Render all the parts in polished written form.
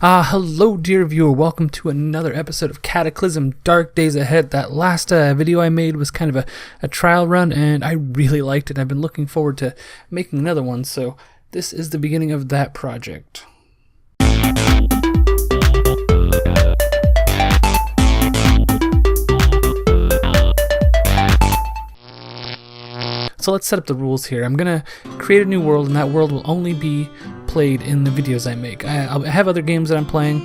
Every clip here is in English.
Hello dear viewer, welcome to another episode of Cataclysm Dark Days Ahead. That last video I made was kind of a trial run and I really liked it. I've been looking forward to making another one, so this is the beginning of that project. So let's set up the rules here. I'm gonna create a new world, and that world will only be played in the videos I make. I have other games that I'm playing,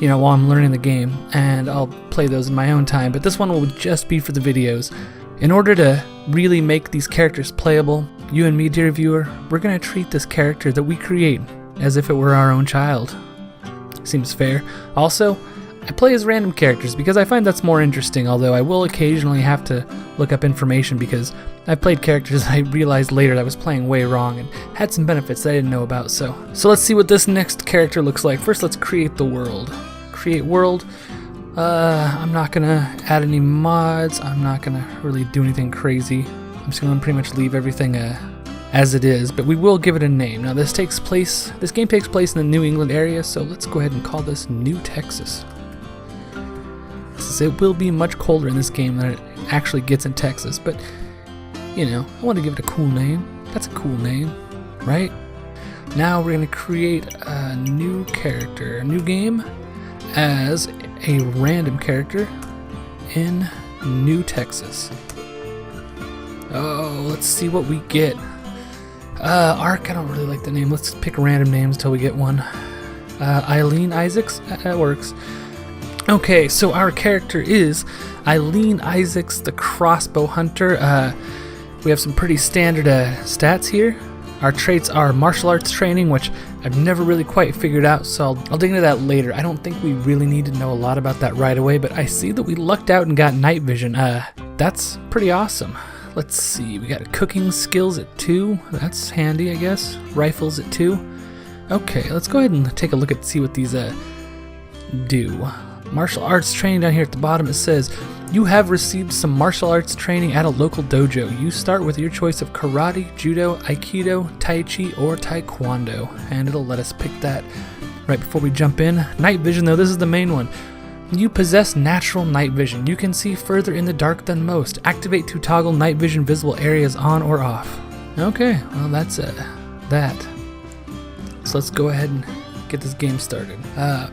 while I'm learning the game, and I'll play those in my own time, but this one will just be for the videos. In order to really make these characters playable, you and me, dear viewer, we're gonna treat this character that we create as if it were our own child. Seems fair. Also, I play as random characters because I find that's more interesting, although I will occasionally have to look up information because I've played characters I realized later that I was playing way wrong and had some benefits that I didn't know about. So let's see what this next character looks like. First, let's create the world. Create world. I'm not gonna add any mods. I'm not gonna really do anything crazy. I'm just gonna pretty much leave everything as it is, but we will give it a name. Now this game takes place in the New England area, so let's go ahead and call this New Texas. It will be much colder in this game than it actually gets in Texas, but I want to give it a cool name. That's a cool name, right? Now we're going to create a new character, a new game as a random character in New Texas. Oh, let's see what we get. Ark, I don't really like the name. Let's pick random names until we get one. Eileen Isaacs, that works. Okay, so our character is Eileen Isaacs, the Crossbow Hunter. We have some pretty standard stats here. Our traits are martial arts training, which I've never really quite figured out, so I'll dig into that later. I don't think we really need to know a lot about that right away, but I see that we lucked out and got night vision. That's pretty awesome. Let's see, we got cooking skills at 2. That's handy, I guess. Rifles at 2. Okay, let's go ahead and take a look at see what these do. Martial arts training down here at the bottom, it says, you have received some martial arts training at a local dojo. You start with your choice of karate, judo, aikido, tai chi, or taekwondo. And it'll let us pick that right before we jump in. Night vision though, this is the main one. You possess natural night vision. You can see further in the dark than most. Activate to toggle night vision visible areas on or off. Okay, well that's that. So let's go ahead and get this game started.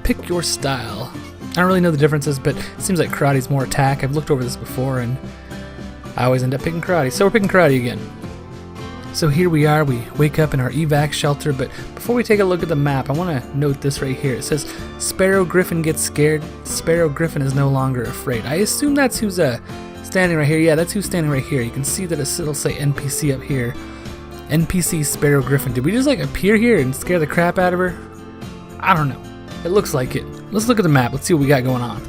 Pick your style. I don't really know the differences, but it seems like karate's more attack. I've looked over this before, and I always end up picking karate. So we're picking karate again. So here we are. We wake up in our evac shelter, but before we take a look at the map, I want to note this right here. It says, Sparrow Griffin gets scared. Sparrow Griffin is no longer afraid. I assume that's who's standing right here. Yeah, that's who's standing right here. You can see that it'll say NPC up here. NPC Sparrow Griffin. Did we just appear here and scare the crap out of her? I don't know. It looks like it. Let's look at the map. Let's see what we got going on.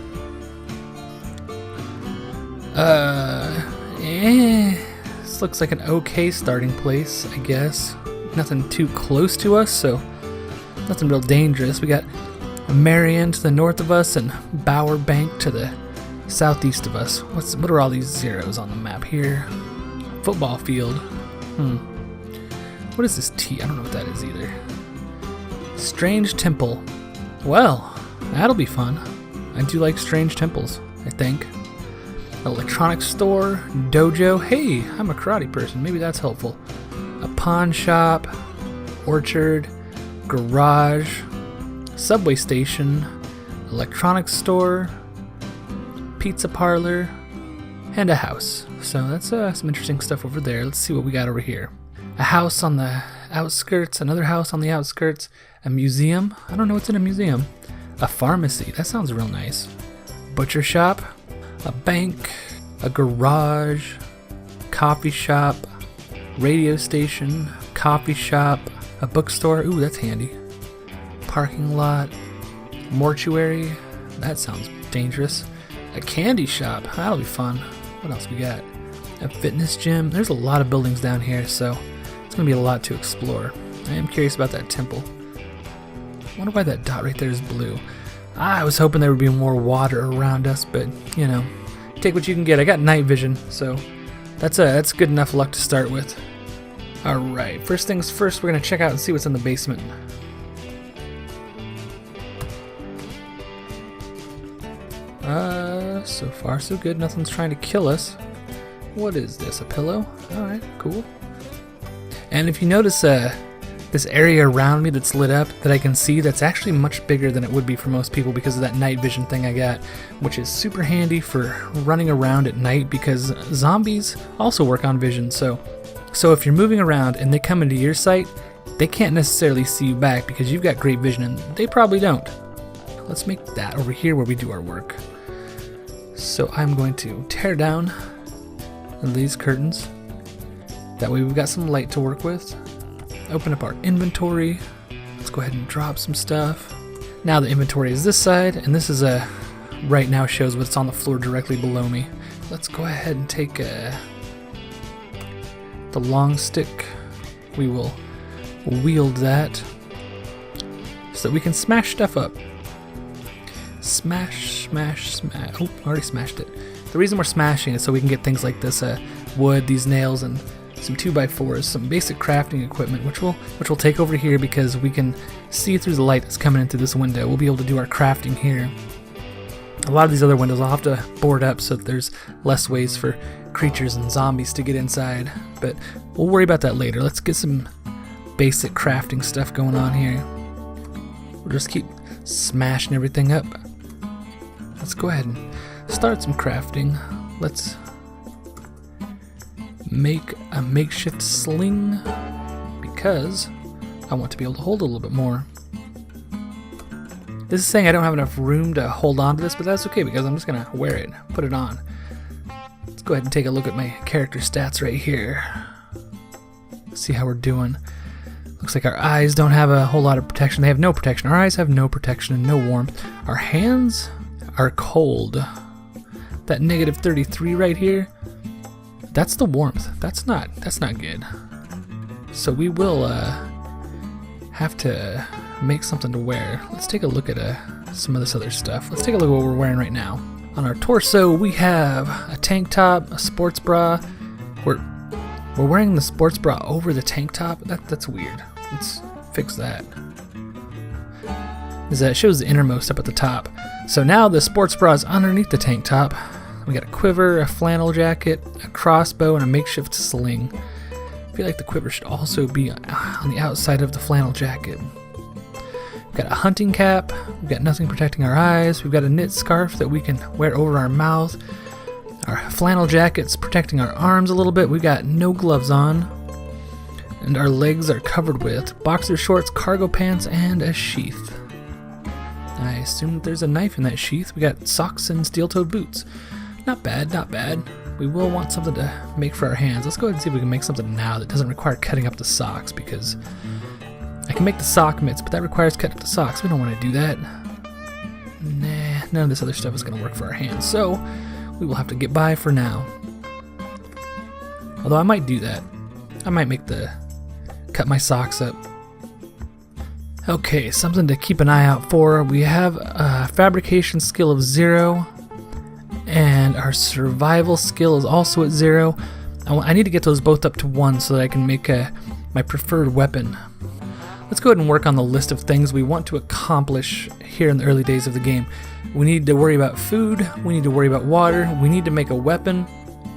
This looks like an okay starting place, I guess. Nothing too close to us, so nothing real dangerous. We got Marion to the north of us and Bower Bank to the southeast of us. What are all these zeros on the map here? Football field. What is this T? I don't know what that is either. Strange Temple. Well, that'll be fun. I do like strange temples, I think. Electronics store, dojo. Hey, I'm a karate person. Maybe that's helpful. A pawn shop, orchard, garage, subway station, electronics store, pizza parlor, and a house. So that's some interesting stuff over there. Let's see what we got over here. A house on the outskirts, another house on the outskirts, a museum. I don't know what's in a museum. A pharmacy. That sounds real nice. Butcher shop, a bank, a garage, coffee shop, radio station, coffee shop, a bookstore. Ooh, that's handy. Parking lot, mortuary. That sounds dangerous. A candy shop. That'll be fun. What else we got? A fitness gym. There's a lot of buildings down here, so it's going to be a lot to explore. I am curious about that temple. I wonder why that dot right there is blue. I was hoping there would be more water around us, but, take what you can get. I got night vision, so that's good enough luck to start with. Alright, first things first, we're going to check out and see what's in the basement. So far so good. Nothing's trying to kill us. What is this? A pillow? Alright, cool. And if you notice this area around me that's lit up that I can see, that's actually much bigger than it would be for most people because of that night vision thing I got, which is super handy for running around at night because zombies also work on vision. So if you're moving around and they come into your sight, they can't necessarily see you back because you've got great vision and they probably don't. Let's make that over here where we do our work. So I'm going to tear down these curtains. That way we've got some light to work with. Open up our inventory. Let's go ahead and drop some stuff. Now the inventory is this side, and this is right now shows what's on the floor directly below me. Let's go ahead and take the long stick. We will wield that so that we can smash stuff up. Smash, smash, smash. Oh, I already smashed it. The reason we're smashing is so we can get things like this wood, these nails, and some 2x4s, some basic crafting equipment, which we'll take over here because we can see through the light that's coming in through this window. We'll be able to do our crafting here. A lot of these other windows I'll have to board up so that there's less ways for creatures and zombies to get inside, but we'll worry about that later. Let's get some basic crafting stuff going on here. We'll just keep smashing everything up. Let's go ahead and start some crafting. Let's make a makeshift sling because I want to be able to hold it a little bit more. This is saying I don't have enough room to hold on to this, but that's okay because I'm just gonna wear it, put it on. Let's go ahead and take a look at my character stats right here. See how we're doing. Looks like our eyes don't have a whole lot of protection. They have no protection. Our eyes have no protection and no warmth. Our hands are cold. That negative 33 right here, that's the warmth. That's not good. So we will have to make something to wear. Let's take a look at some of this other stuff. Let's take a look at what we're wearing right now. On our torso, we have a tank top, a sports bra. We're wearing the sports bra over the tank top. That's weird. Let's fix that. It shows the innermost up at the top. So now the sports bra is underneath the tank top. We got a quiver, a flannel jacket, a crossbow, and a makeshift sling. I feel like the quiver should also be on the outside of the flannel jacket. We've got a hunting cap. We've got nothing protecting our eyes. We've got a knit scarf that we can wear over our mouth. Our flannel jacket's protecting our arms a little bit. We've got no gloves on. And our legs are covered with boxer shorts, cargo pants, and a sheath. I assume that there's a knife in that sheath. We got socks and steel-toed boots. Not bad, not bad. We will want something to make for our hands. Let's go ahead and see if we can make something now that doesn't require cutting up the socks, because I can make the sock mitts, but that requires cutting up the socks. We don't want to do that. Nah, none of this other stuff is going to work for our hands, so we will have to get by for now. Although I might do that. I might cut my socks up. Okay, something to keep an eye out for. We have a fabrication skill of 0. And our survival skill is also at 0. I need to get those both up to 1 so that I can make my preferred weapon. Let's go ahead and work on the list of things we want to accomplish here in the early days of the game. We need to worry about food, we need to worry about water, we need to make a weapon,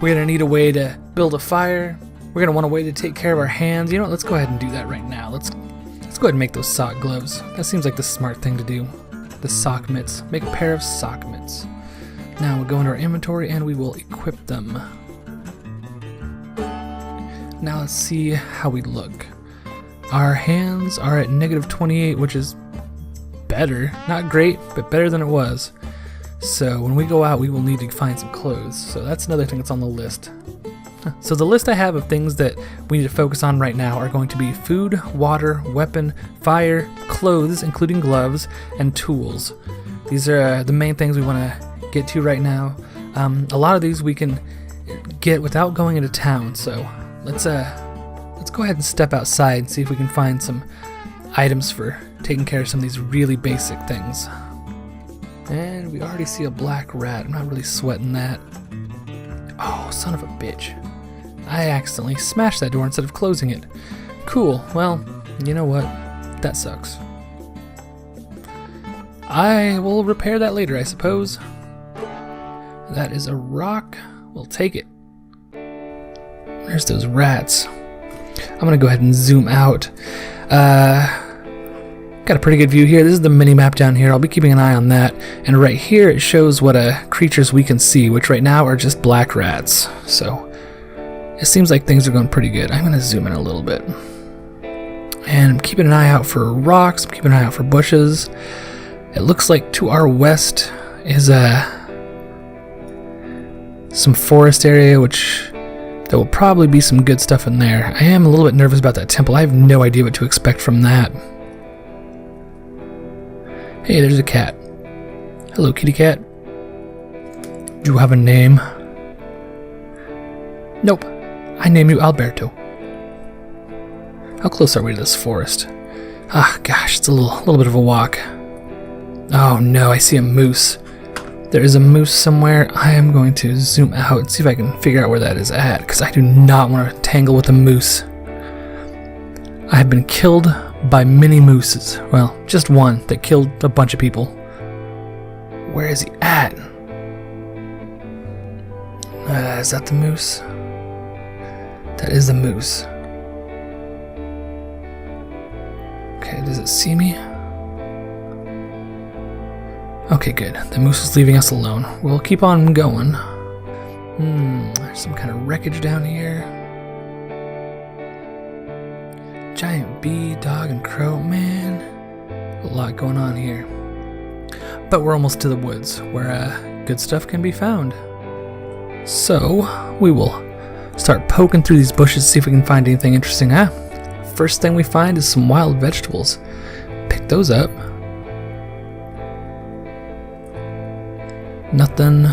we're going to need a way to build a fire, we're going to want a way to take care of our hands. You know what, let's go ahead and do that right now. Let's go ahead and make those sock gloves. That seems like the smart thing to do. The sock mitts. Make a pair of sock mitts. Now we'll go into our inventory and we will equip them. Now let's see how we look. Our hands are at negative 28, which is better. Not great, but better than it was. So when we go out, we will need to find some clothes. So that's another thing that's on the list. So the list I have of things that we need to focus on right now are going to be food, water, weapon, fire, clothes, including gloves, and tools. These are the main things we want to get to right now. A lot of these we can get without going into town, so let's go ahead and step outside and see if we can find some items for taking care of some of these really basic things. And we already see a black rat. I'm not really sweating that. Oh, son of a bitch. I accidentally smashed that door instead of closing it. Cool, well, you know what? That sucks. I will repair that later, I suppose. That is a rock. We'll take it. There's those rats. I'm gonna go ahead and zoom out. Got a pretty good view here. This is the mini map down here. I'll be keeping an eye on that. And right here it shows what creatures we can see, which right now are just black rats. So it seems like things are going pretty good. I'm gonna zoom in a little bit. And I'm keeping an eye out for rocks. I'm keeping an eye out for bushes. It looks like to our west is some forest area, which there will probably be some good stuff in there. I am a little bit nervous about that temple. I have no idea what to expect from that. Hey, there's a cat. Hello, kitty cat. Do you have a name? Nope. I name you Alberto. How close are we to this forest? Ah, gosh, it's a little bit of a walk. Oh no, I see a moose. There is a moose somewhere. I am going to zoom out and see if I can figure out where that is at, because I do not want to tangle with a moose. I have been killed by many mooses. Well, just one that killed a bunch of people. Where is he at? Is that the moose? That is the moose. Okay, does it see me? Okay, good. The moose is leaving us alone. We'll keep on going. There's some kind of wreckage down here. Giant bee, dog, and crow. Man, a lot going on here. But we're almost to the woods, where good stuff can be found. So, we will start poking through these bushes, see if we can find anything interesting. First thing we find is some wild vegetables. Pick those up. Nothing.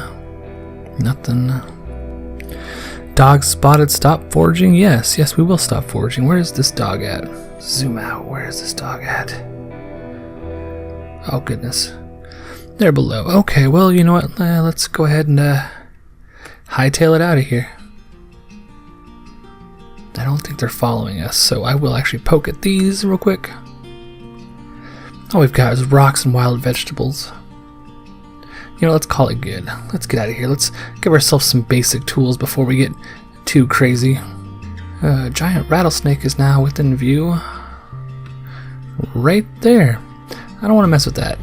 Dog spotted. Stop foraging. Yes, we will stop foraging. Where is this dog at? Zoom out. Where is this dog at? Oh, goodness. They're below. Okay, well, you know what? Let's go ahead and hightail it out of here. I don't think they're following us, so I will actually poke at these real quick. All we've got is rocks and wild vegetables. You know, let's call it good. Let's get out of here. Let's give ourselves some basic tools before we get too crazy. Giant rattlesnake is now within view. Right there. I don't want to mess with that.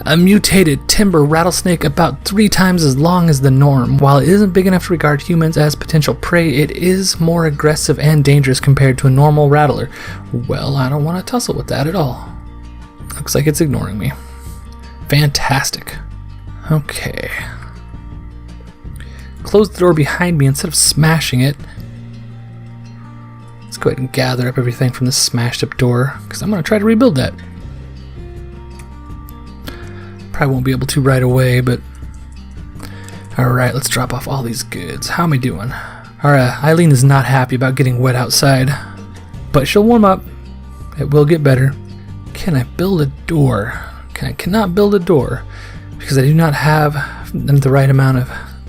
A mutated timber rattlesnake about 3 times as long as the norm. While it isn't big enough to regard humans as potential prey, it is more aggressive and dangerous compared to a normal rattler. Well, I don't want to tussle with that at all. Looks like it's ignoring me. Fantastic. Okay. Close the door behind me instead of smashing it. Let's go ahead and gather up everything from this smashed up door, because I'm going to try to rebuild that. Probably won't be able to right away, but alright, let's drop off all these goods. How am I doing? Alright, Eileen is not happy about getting wet outside, but she'll warm up. It will get better. Can I build a door? I cannot build a door because I do not have the right amount of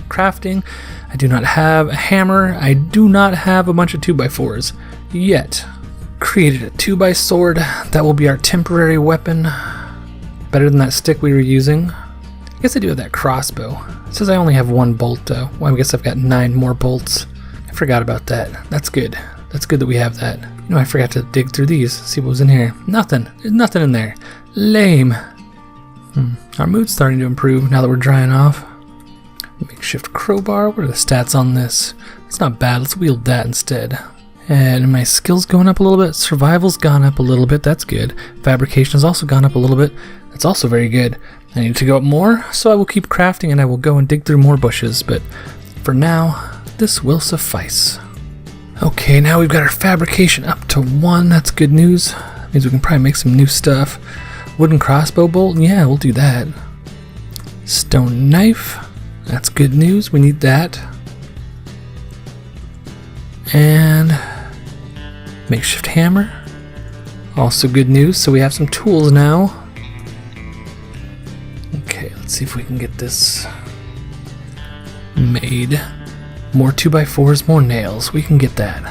crafting. I do not have a hammer. I do not have a bunch of 2x4s yet. Created a 2x sword. That will be our temporary weapon. Better than that stick we were using. I guess I do have that crossbow. It says I only have 1 bolt though. Well, I guess I've got 9 more bolts. I forgot about that. That's good. That's good that we have that. You know, I forgot to dig through these, see what was in here. Nothing. There's nothing in there. Lame. Our mood's starting to improve now that we're drying off. Makeshift crowbar. What are the stats on this? It's not bad. Let's wield that instead. And my skill's going up a little bit. Survival's gone up a little bit. That's good. Fabrication has also gone up a little bit. That's also very good. I need to go up more, so I will keep crafting and I will go and dig through more bushes. But for now, this will suffice. Okay, now we've got our fabrication up to 1. That's good news. That means we can probably make some new stuff. Wooden crossbow bolt? Yeah, we'll do that. Stone knife. That's good news. We need that. And makeshift hammer. Also good news. So we have some tools now. Okay, let's see if we can get this made. More 2x4s, more nails. We can get that.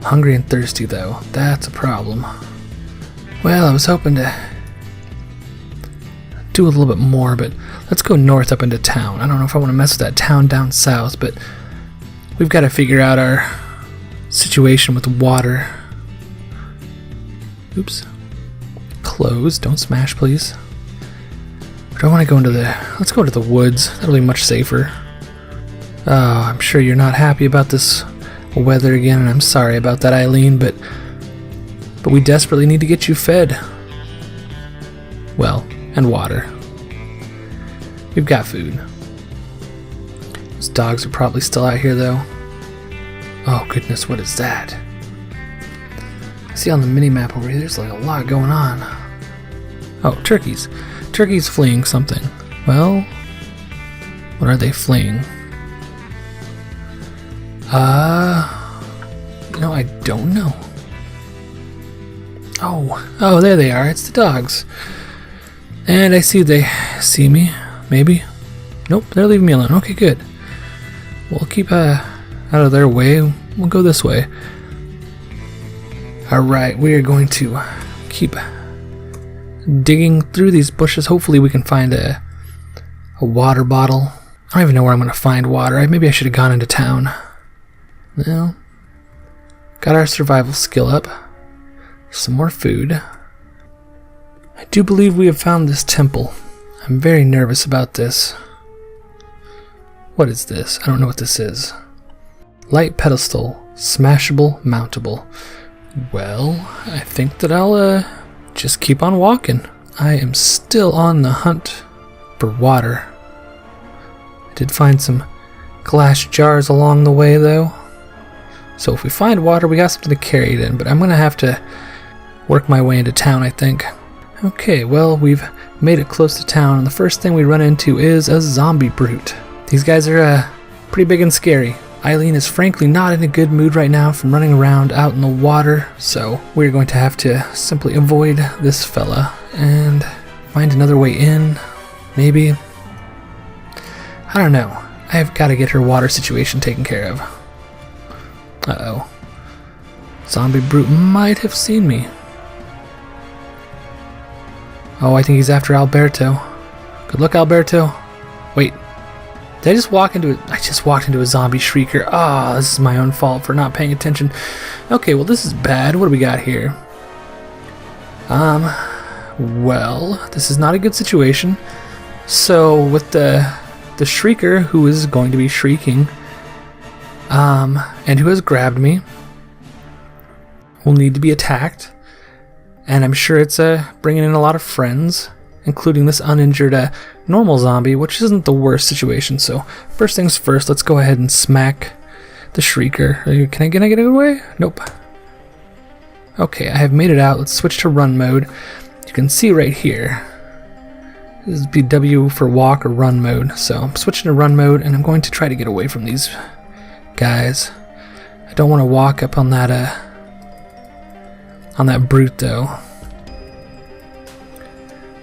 Hungry and thirsty though. That's a problem. Well, I was hoping to do a little bit more, but let's go north up into town. I don't know if I want to mess with that town down south, but we've got to figure out our situation with water. Oops. Close. Don't smash, please. But I want to go into let's go to the woods. That'll be much safer. Oh, I'm sure you're not happy about this weather again, and I'm sorry about that, Eileen, but we desperately need to get you fed. Well, and water. We've got food. Those dogs are probably still out here, though. Oh, goodness, what is that? I see on the mini-map over here, there's like a lot going on. Oh, turkeys. Turkeys fleeing something. Well, what are they fleeing? No, I don't know. Oh, there they are. It's the dogs. And I see they see me, maybe. Nope, they're leaving me alone. Okay, good. We'll keep out of their way. We'll go this way. Alright, we are going to keep digging through these bushes. Hopefully we can find a water bottle. I don't even know where I'm going to find water. Maybe I should have gone into town. Well, got our survival skill up. Some more food. I do believe we have found this temple. I'm very nervous about this. What is this? I don't know what this is. Light pedestal. Smashable, mountable. Well, I think that I'll just keep on walking. I am still on the hunt for water. I did find some glass jars along the way, though. So if we find water, we got something to carry it in, but I'm going to have to work my way into town, I think. Okay, well, we've made it close to town, and the first thing we run into is a zombie brute. These guys are pretty big and scary. Eileen is frankly not in a good mood right now from running around out in the water, so we're going to have to simply avoid this fella and find another way in, maybe. I don't know. I have got to get her water situation taken care of. Uh-oh. Zombie brute might have seen me. Oh, I think he's after Alberto. Good luck, Alberto. Wait. Did I just walk into it? I just walked into a zombie shrieker. Ah, this is my own fault for not paying attention. Okay, well, this is bad. What do we got here? Well, this is not a good situation. So, with the shrieker who is going to be shrieking, and who has grabbed me, will need to be attacked. And I'm sure it's bringing in a lot of friends, including this uninjured normal zombie, which isn't the worst situation. So first things first, let's go ahead and smack the shrieker. Can I get away? Nope. Okay, I have made it out. Let's switch to run mode. You can see right here, this is BW for walk or run mode. So I'm switching to run mode, and I'm going to try to get away from these guys. I don't want to walk up on that brute, though.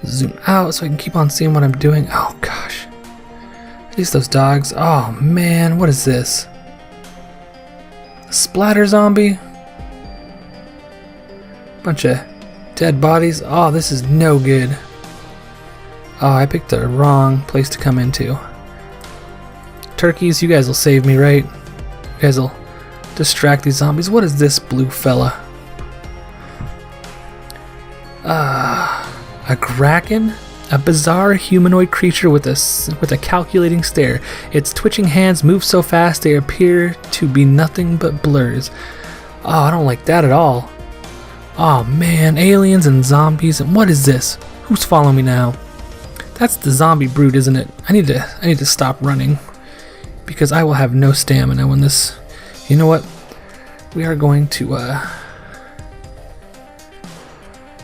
Zoom out so I can keep on seeing what I'm doing. Oh gosh, at least those dogs. Oh man, what is this? A splatter zombie? Bunch of dead bodies. Oh, this is no good. Oh, I picked the wrong place to come into. Turkeys, you guys will save me, right? You guys will distract these zombies. What is this blue fella? A Kraken? A bizarre humanoid creature with a calculating stare. Its twitching hands move so fast they appear to be nothing but blurs. Oh, I don't like that at all. Oh man, aliens and zombies, and what is this? Who's following me now? That's the zombie brute, isn't it? I need to stop running, because I will have no stamina when this... You know what? We are going to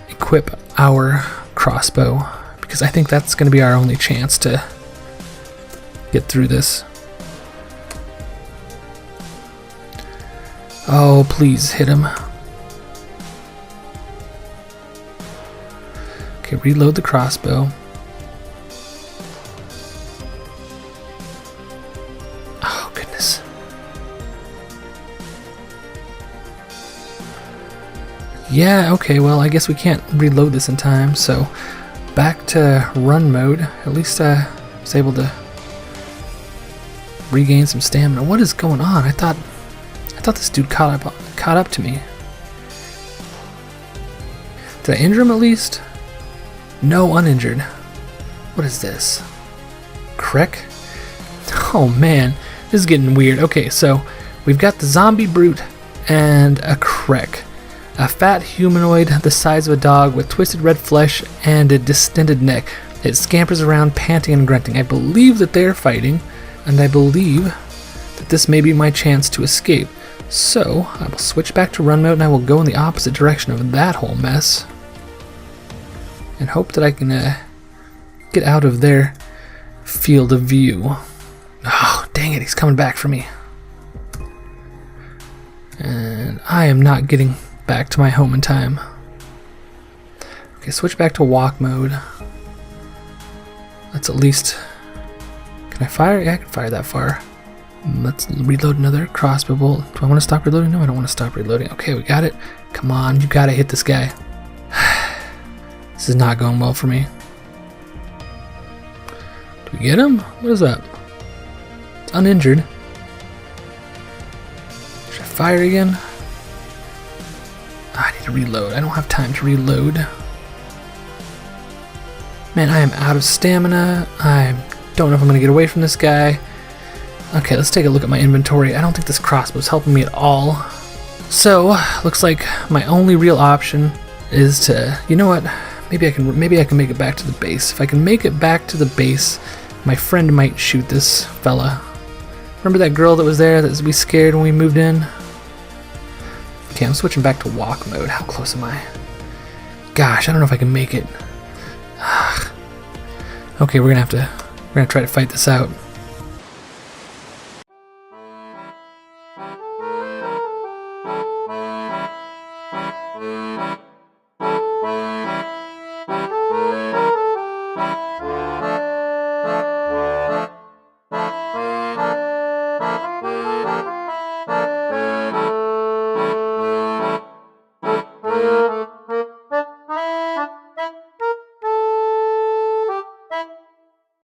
equip our crossbow, because I think that's going to be our only chance to get through this. Oh, please hit him. Okay, reload the crossbow. Oh, goodness. Yeah, okay, well, I guess we can't reload this in time, so back to run mode. At least I was able to regain some stamina. What is going on? I thought this dude caught up to me. Did I injure him at least? No, uninjured. What is this? Krek? Oh man, this is getting weird. Okay, so we've got the zombie brute and a Krek. A fat humanoid the size of a dog with twisted red flesh and a distended neck. It scampers around panting and grunting. I believe that they're fighting, and I believe that this may be my chance to escape. So I will switch back to run mode and I will go in the opposite direction of that whole mess and hope that I can get out of their field of view. Oh, dang it, he's coming back for me. And I am not getting back to my home in time. Okay, switch back to walk mode. Let's at least... Can I fire? Yeah, I can fire that far. Let's reload another crossbow bolt. Do I want to stop reloading? No, I don't want to stop reloading. Okay, we got it. Come on, you gotta hit this guy. This is not going well for me. Do we get him? What is that? It's uninjured. Should I fire again? I need to reload. I don't have time to reload. Man, I am out of stamina. I don't know if I'm going to get away from this guy. Okay, let's take a look at my inventory. I don't think this crossbow is helping me at all. So, looks like my only real option is to, you know what? Maybe I can make it back to the base. If I can make it back to the base, my friend might shoot this fella. Remember that girl that was there that we scared when we moved in? Okay, I'm switching back to walk mode. How close am I? Gosh, I don't know if I can make it. Okay, we're gonna try to fight this out.